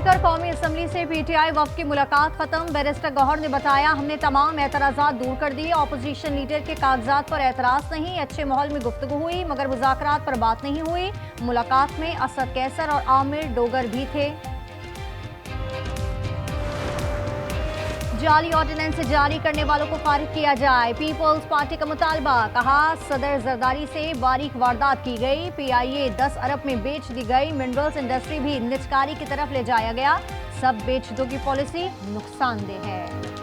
Speaker कौमी assembly से PTI वफ्द की मुलाकात खत्म। बैरिस्टर गौहर ने बताया, हमने तमाम एतराज़ात दूर कर दिए। ऑपोजिशन लीडर के कागजात पर एतराज़ नहीं। अच्छे माहौल में गुफ्तगू हुई मगर मुज़ाकरात पर बात नहीं हुई। मुलाकात में असद कैसर और आमिर डोगर भी थे। जाली ऑर्डिनेंस जारी करने वालों को फारिग किया जाए, पीपल्स पार्टी का मुतालबा। कहा, सदर जरदारी से बारीक वारदात की गई। पीआईए 10 अरब में बेच दी गई। मिनरल्स इंडस्ट्री भी निजकारी की तरफ ले जाया गया। सब बेचदों की पॉलिसी नुकसानदेह है।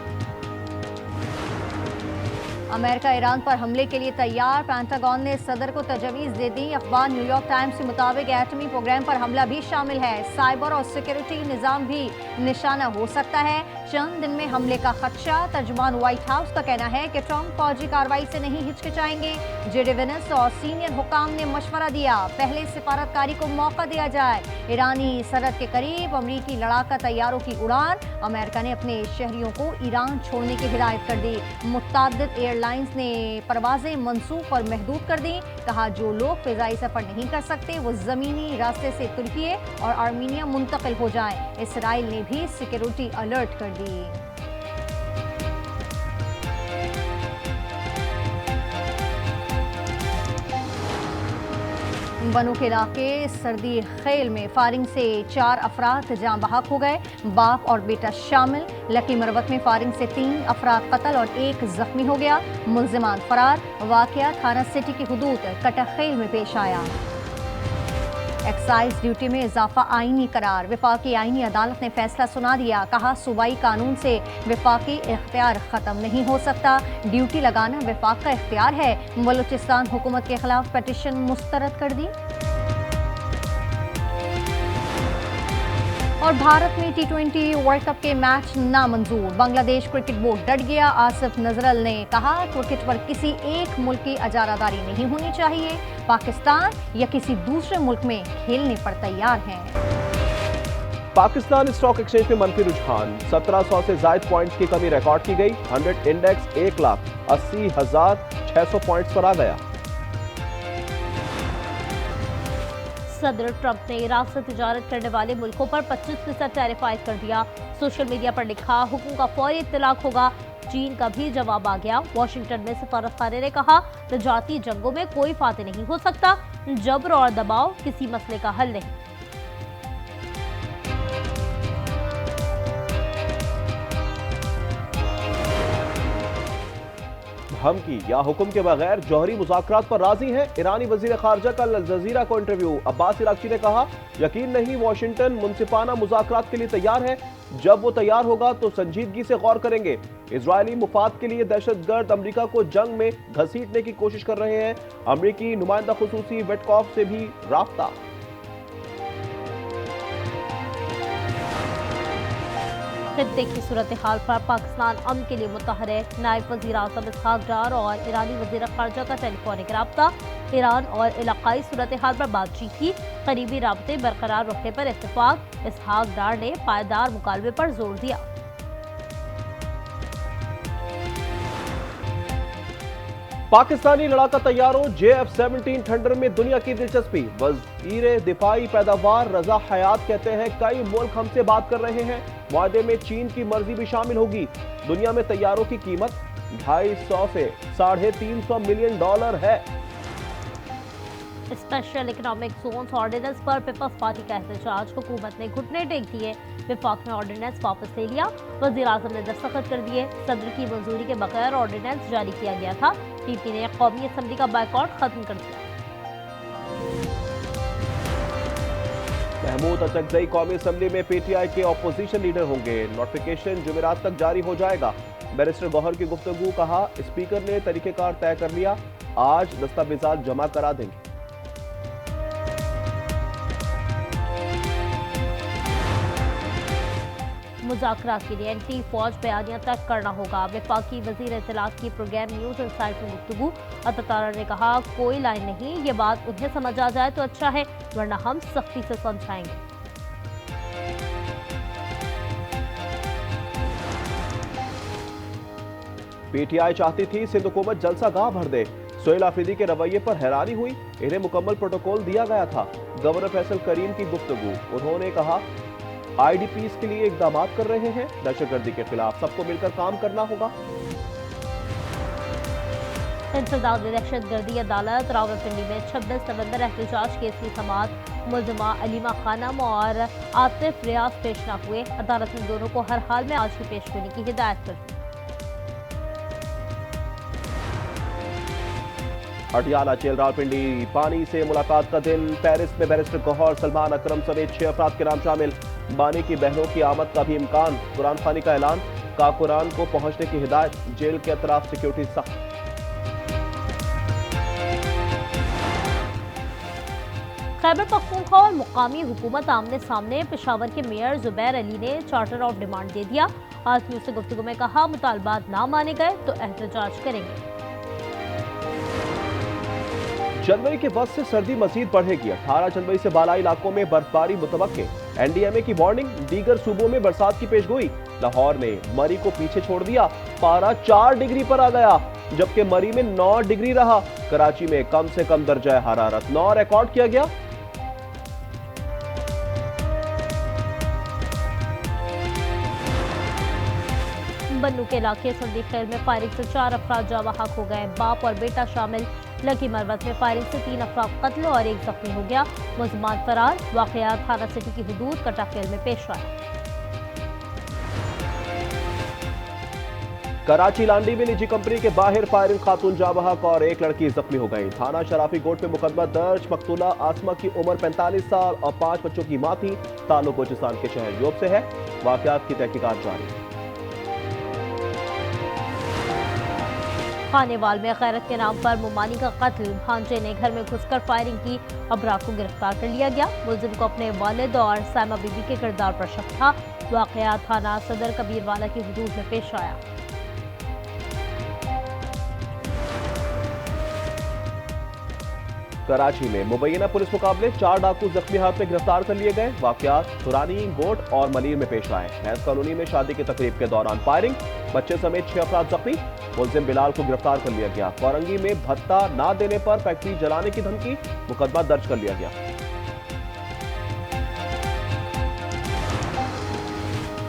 अमेरिका ईरान पर हमले के लिए तैयार। पेंटागन ने सदर को तजवीज़ दे दी। अखबार न्यूयॉर्क टाइम्स के मुताबिक एटमी प्रोग्राम पर हमला भी शामिल है। साइबर और सिक्योरिटी निज़ाम भी निशाना हो सकता है। चंद दिन में हमले का खदशा। तर्जुमान व्हाइट हाउस का कहना है कि ट्रंप फौजी कार्रवाई से नहीं हिचकिचाएंगे। जेडी वेंस और सीनियर हुकाम ने मशवरा दिया, पहले सिफारतकारी को मौका दिया जाए। ईरानी सरहद के करीब अमरीकी लड़ाका तैयारों की उड़ान। अमेरिका ने अपने शहरियों को ईरान छोड़ने की हिदायत कर दी। मुतअद्दिद एयरलाइंस ने परवाजें मनसूख और महदूद कर दी। कहा, जो लोग फ़िज़ाई सफ़र नहीं कर सकते वो ज़मीनी रास्ते से तुर्की और आर्मीनिया मुंतकिल हो जाएं। इसराइल ने भी सिक्योरिटी अलर्ट कर दी। बनू के इलाके सर्दी खेल में फायरिंग से 4 अफराद जाँ बहक हो गए। बाप और बेटा शामिल। लकी मरवत में फायरिंग से 3 अफराद कत्ल और 1 जख्मी हो गया। मुल्जिमान फरार। वाकया थाना सिटी की हुदूद कटखेल में पेश आया। एक्साइज ड्यूटी में इजाफा आईनी करार। विफाकी आईनी अदालत ने फैसला सुना दिया। कहा, सूबाई कानून से विफाकी इख्तियार खत्म नहीं हो सकता। ड्यूटी लगाना विफाक का इख्तियार है। बलूचिस्तान हुकूमत के खिलाफ पिटीशन मुस्तरद कर दी। और भारत में T20 वर्ल्ड कप के मैच नामंजूर। बांग्लादेश क्रिकेट बोर्ड डट गया। आसिफ नजरल ने कहा, क्रिकेट पर किसी एक मुल्क की अजारादारी नहीं होनी चाहिए। पाकिस्तान या किसी दूसरे मुल्क में खेलने पर तैयार हैं। पाकिस्तान स्टॉक एक्सचेंज में मनफी रुझान। 1700 से ज्यादा पॉइंट्स की कमी रिकॉर्ड की गई। 100 इंडेक्स 1,80,600 पॉइंट्स पर आ गया। सदर ट्रंप ने ईरान से तिजारत करने वाले मुल्कों पर 25% टैरिफ आयद कर दिया। सोशल मीडिया पर लिखा, हुक्म का फौरी इत्तलाक होगा। चीन का भी जवाब आ गया। वाशिंगटन में सफारतखाने ने कहा, तजारती जंगों में कोई फाते नहीं हो सकता। जबर और दबाव किसी मसले का हल नहीं। धमकी या हुक्म के बगैर जौहरी मुज़ाकरात पर राजी हैं। ईरानी वज़ीर ख़ारजा का अल जज़ीरा को इंटरव्यू। अब्बास इराक़ची ने कहा, यकीन नहीं वाशिंगटन मुनसिफाना मुज़ाकरात के लिए तैयार है। जब वो तैयार होगा तो संजीदगी से गौर करेंगे। इजरायली मुफाद के लिए दहशतगर्द अमरीका को जंग में घसीटने की कोशिश कर रहे हैं। अमरीकी नुमाइंदा खुसूसी वेटकॉफ से भी राब्ता। खित्ते की सूरत हाल पर पाकिस्तान अमन के लिए मुतहरिक। नायब वज़ीर आज़म इसहाक डार और ईरानी वज़ीर ख़ारजा का टेलीफोनिक राब्ता। ईरान और इलाकाई सूरत हाल पर बातचीत की। करीबी राब्ते बरकरार रखने पर इत्तेफाक। इसहाक डार ने पायदार मुकालबे पर जोर दिया। पाकिस्तानी लड़ाका तैयारों JF-17 थंडर में दुनिया की दिलचस्पी। वज़ीर दिफाई पैदावार रजा हयात कहते हैं, कई मुल्क हमसे बात कर रहे हैं। मुआहदे में चीन की मर्जी भी शामिल होगी। दुनिया में तैयारों की कीमत 250 से $350 मिलियन है। स्पेशल इकोनॉमिक जोन ऑर्डिनेंस पर पीपल्स पार्टी का एहतजाज। हुकूमत ने घुटने टेक दिए। विफाक ने ऑर्डिनेंस वापस ले लिया। वज़ीर आज़म ने दस्तखत कर दिए। सदर की मंजूरी के बगैर ऑर्डिनेंस जारी किया गया था। PP ने कौमी असम्बली का बायकॉट खत्म कर दिया। महमूद अचकज़ई कौमी असम्बली में PTI के ऑपोजिशन लीडर होंगे। नोटिफिकेशन जुमेरात तक जारी हो जाएगा। बैरिस्टर गौहर की गुफ्तगू। कहा, स्पीकर ने तरीक़ेकार तय कर लिया, आज दस्तावेजात जमा करा देंगे। मुज़ाकरात के लिए एंटी फौज बयानिया तक करना होगा। वफाकी वज़ीर इत्तलात की प्रोग्राम न्यूज़ इनसाइट में गुफ्तगू। अतातारा ने कहा, कोई लाइन नहीं, ये बात उन्हें समझ आ जाए तो अच्छा है, वरना हम सख्ती से समझाएंगे। PTI चाहती थी सिंध हुकूमत जलसा गाह भर दे। सोहेल आफरीदी के रवैये पर हैरानी हुई। इन्हें मुकम्मल प्रोटोकॉल दिया गया था। गवर्नर फैसल करीम की गुफ्तगू। उन्होंने कहा, IDPs के लिए इकदाम कर रहे हैं। दहशतगर्दी के खिलाफ सबको मिलकर काम करना होगा। इंसदाद दहशतगर्दी अदालत रावलपिंडी में 26 नवंबर एहतजाज केस की समाअत मुलजिमा अलीमा खानम और आतिफ रियाज पेश न हुए। अदालत ने दोनों को हर हाल में आज ही पेश होने की हिदायत कर दी। अडियाला जेल रावलपिंडी बानी से मुलाकात का दिन। पेरिस में बैरिस्टर गौहर सलमान अकरम समेत 6 अफराद के नाम शामिल। बानी की बहनों की आमद का भी इम्कान। कुरान खानी का ऐलान। कुरान को पहुंचने की हिदायत। जेल के अतराफ सिक्योरिटी सख्त। खैबर पख्तूनख्वा और मुकामी हुकूमत आमने सामने। पेशावर के मेयर जुबैर अली ने चार्टर ऑफ डिमांड दे दिया। आज न्यूज से गुफ्तगू में कहा, मुतालबात ना माने गए तो एहतजाज करेंगे। जनवरी के बाद से सर्दी मजीद बढ़ेगी। 18 जनवरी से बालाई इलाकों में बर्फबारी मुतवक्के। NDMA की वार्निंग। दीगर सूबों में बरसात की पेशगोई। लाहौर ने मरी को पीछे छोड़ दिया। पारा 4 डिग्री पर आ गया, जबकि मरी में 9 डिग्री रहा। कराची में कम से कम दर्जा हरारत 9 रिकॉर्ड किया गया। बन्नू के इलाके संदीप खैर में फायरिंग से 4 अफराद जाँ बहक हो गए। बाप और बेटा शामिल। लकी मरवत में फायरिंग से 3 अफराद कत्ल और 1 जख्मी हो गया। मुलजमान फरार। वाकया थाना सिटी की हुदूद कटाखेल में पेश आया। कराची लांडी में निजी कंपनी के बाहर फायरिंग, खातून जाँ बहक और 1 लड़की जख्मी हो गई। थाना शराफी कोट में मुकदमा दर्ज। मकतूला आसमा की उम्र 45 साल और 5 बच्चों की मां थी। ताल्लुक बलूचिस्तान के शहर योब से है। वाकयात की तहकीकात जारी। खानेवाल में गैरत के नाम पर मुमानी का कत्ल। भांजे ने घर में घुसकर फायरिंग की। अबरार को गिरफ्तार कर लिया गया। मुलजिम को अपने वालिद और साइमा बीबी के किरदार पर शक था। वाकया थाना सदर कबीरवाला की हुदूद में पेश आया। कराची में मुबैना पुलिस मुकाबले 4 डाकू जख्मी हालत में गिरफ्तार कर लिए गए। वाकयात पुरानी गोट और मलीर में पेश आए। हैस कॉलोनी में शादी की तकरीब के दौरान फायरिंग, बच्चे समेत 6 अफराद जख्मी। मुलजिम बिलाल को गिरफ्तार कर लिया गया। कोरंगी में भत्ता ना देने पर फैक्ट्री जलाने की धमकी, मुकदमा दर्ज कर लिया गया।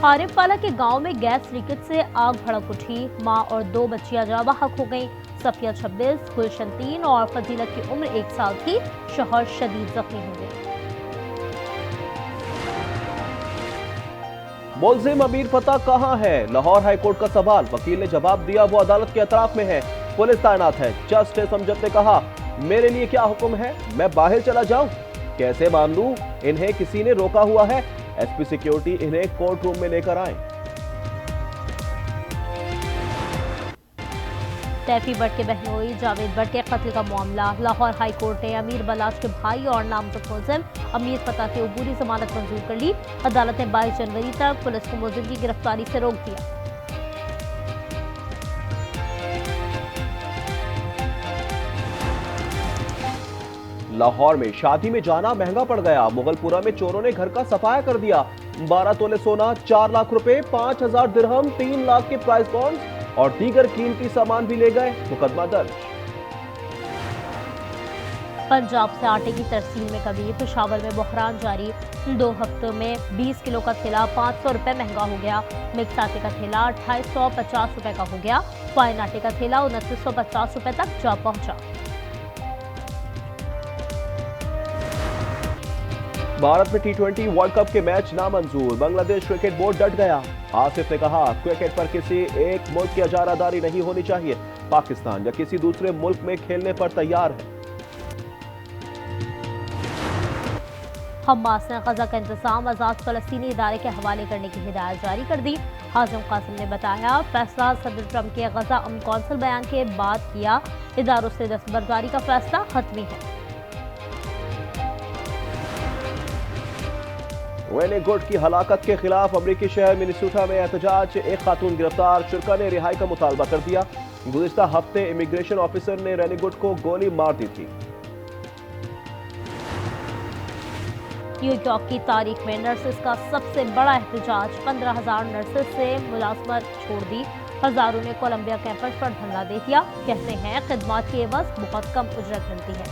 आरिफवाला के गांव में गैस लीकेज से आग भड़क उठी। मां और 2 बच्चियां जाँ बहक हो गईं। सफिया 26, गुलशन 3 और फजीलत की उम्र 1 साल थी। शौहर शदीद जख्मी हो गए। मुलजिम अमीर फता कहां है? लाहौर हाईकोर्ट का सवाल। वकील ने जवाब दिया, वो अदालत के अतराफ में है, पुलिस तैनात है। जस्टिस अमजद ने कहा, मेरे लिए क्या हुक्म है? मैं बाहर चला जाऊं? कैसे मान लूं? इन्हें किसी ने रोका हुआ है। SP सिक्योरिटी इन्हें कोर्ट रूम में लेकर आए। तैफी भट्ट के बहनोई जावेद भट्ट के कत्ल का मामला। लाहौर हाई कोर्ट ने अमीर बलाच के भाई और नामजद मुलजिम अमीर फता की अबूरी जमानत मंजूर कर ली। अदालत ने 22 जनवरी तक पुलिस को मुलजिम की गिरफ्तारी से रोक दिया। लाहौर में शादी में जाना महंगा पड़ गया। मुगलपुरा में चोरों ने घर का सफाया कर दिया। 12 तोले सोना, 4 लाख रुपए, 5000 दिरहम, 3 लाख के प्राइस बॉन्ड्स और दीगर कीमती सामान भी ले गए। मुकदमा दर्ज। पंजाब से आटे की तरसील में कमी। पेशावर में बहरान जारी। 2 हफ्तों में 20 किलो का थैला 500 रुपए महंगा हो गया। मिक्स आटे का थैला 2850 रुपए का हो गया। फाइन आटे का थैला 2950 रुपए तक जा पहुंचा। भारत में T20 वर्ल्ड कप के मैच नामंजूर। बांग्लादेश क्रिकेट बोर्ड डट गया। आसिफ ने कहा, क्रिकेट पर किसी एक मुल्क की इजारादारी नहीं होनी चाहिए। पाकिस्तान या किसी दूसरे मुल्क में खेलने पर तैयार है। हमास ने गजा का इंतजाम आजाद फलस्तीनी इदारे के हवाले करने की हिदायत जारी कर दी। हाजिम कासिम ने बताया, फैसला सदर ट्रंप के गजा अमन कौंसिल बयान के बाद किया। इदारों से दस्तबरदारी का फैसला हतमी है। वेनी गुड की हलाकत के खिलाफ अमरीकी शहर मिनेसोटा में एहतजाज। 1 खातून गिरफ्तार। शुरा ने रिहाई का मुतालबा कर दिया। गुज़िश्ता हफ्ते इमिग्रेशन ऑफिसर ने रेनी गुड को गोली मार दी थी। न्यूयॉर्क की तारीख में नर्सेस का सबसे बड़ा एहतजाज। 15,000 नर्सेस से मुलाजमत छोड़ दी। हजारों ने कोलंबिया कैंपस पर धरना दे दिया। कहते हैं, खिदमात की एवज बहुत कम उजरत मिलती है।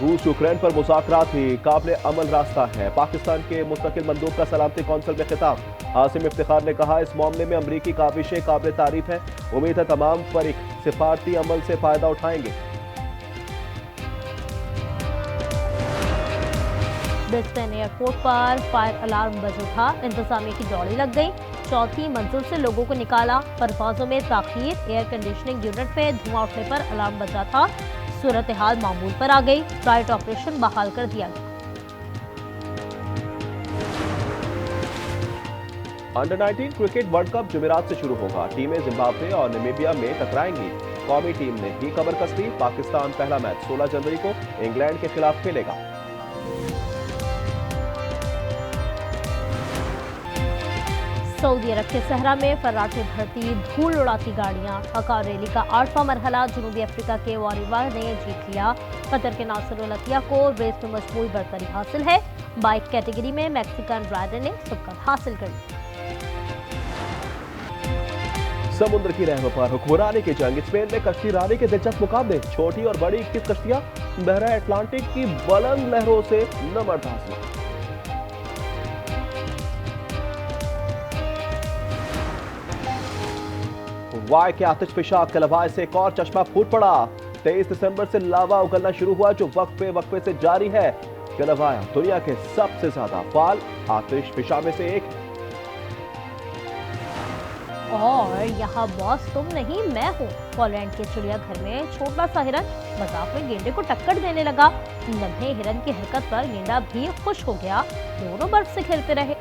रूस यूक्रेन पर मुज़ाकरात ही काबिल अमल रास्ता है। पाकिस्तान के मुस्तकिल मंदूब का सलामती कौंसिल में खिताब। आसिम इफ्तिखार ने कहा, इस मामले में अमरीकी काविशें काबिल तारीफ है। उम्मीद है तमाम फरीक सिफारती अमल से फायदा उठाएंगे। ब्रिस्बेन एयरपोर्ट पर फायर अलार्म बज उठा, इंतजामिया की दौड़ी लग गई। चौथी मंजिल से लोगों को निकाला, परवाजों में ताखीर, एयर कंडीशनिंग यूनिट में धुआं उठने पर अलार्म बजा था। सूरत हाल मामूल पर आ गई, फ्लाइट ऑपरेशन बहाल कर दिया गया। अंडर 19 क्रिकेट वर्ल्ड कप जुमेरात से शुरू होगा। टीमें जिम्बाब्वे और नामीबिया में टकराएंगी। कौमी टीम ने की कमर कस ली। पाकिस्तान पहला मैच 16 जनवरी को इंग्लैंड के खिलाफ खेलेगा। सऊदी अरब के सहरा में फर्राटे भरती धूल उड़ाती गाड़ियां। हकार रैली का 8वां मरहला जुनूबी अफ्रीका के वारीवा ने जीत लिया। कतर के नासिर उल अतिया को रेस में मजमूई बरतरी हासिल है। बाइक कैटेगरी में मैक्सिकन राइडर ने सबकत हासिल कर ली। समुद्र की रहमत पर हुक्मरानी की जंग। स्पेन में कश्ती रानी के दिलचस्प मुकाबले। छोटी और बड़ी 21 कश्तियां बहरा अटलांटिक की बुलंद लहरों से न बर्दाश्त। वाय के आतिशफिशा कलवाय से एक और चश्मा फूट पड़ा। 23 दिसंबर से लावा उगलना शुरू हुआ, जो वक्फे से जारी है। कलवाया दुनिया के सबसे ज्यादा फाल आतिशफिशा में से एक। और यहाँ बॉस तुम नहीं मैं हूँ। पोलैंड के चिड़ियाघर में छोटा सा हिरन मजाक में गेंडे को टक्कर देने लगा। नन्हे हिरन की हरकत पर गेंडा भी खुश हो गया। दोनों बर्फ से खेलते रहे।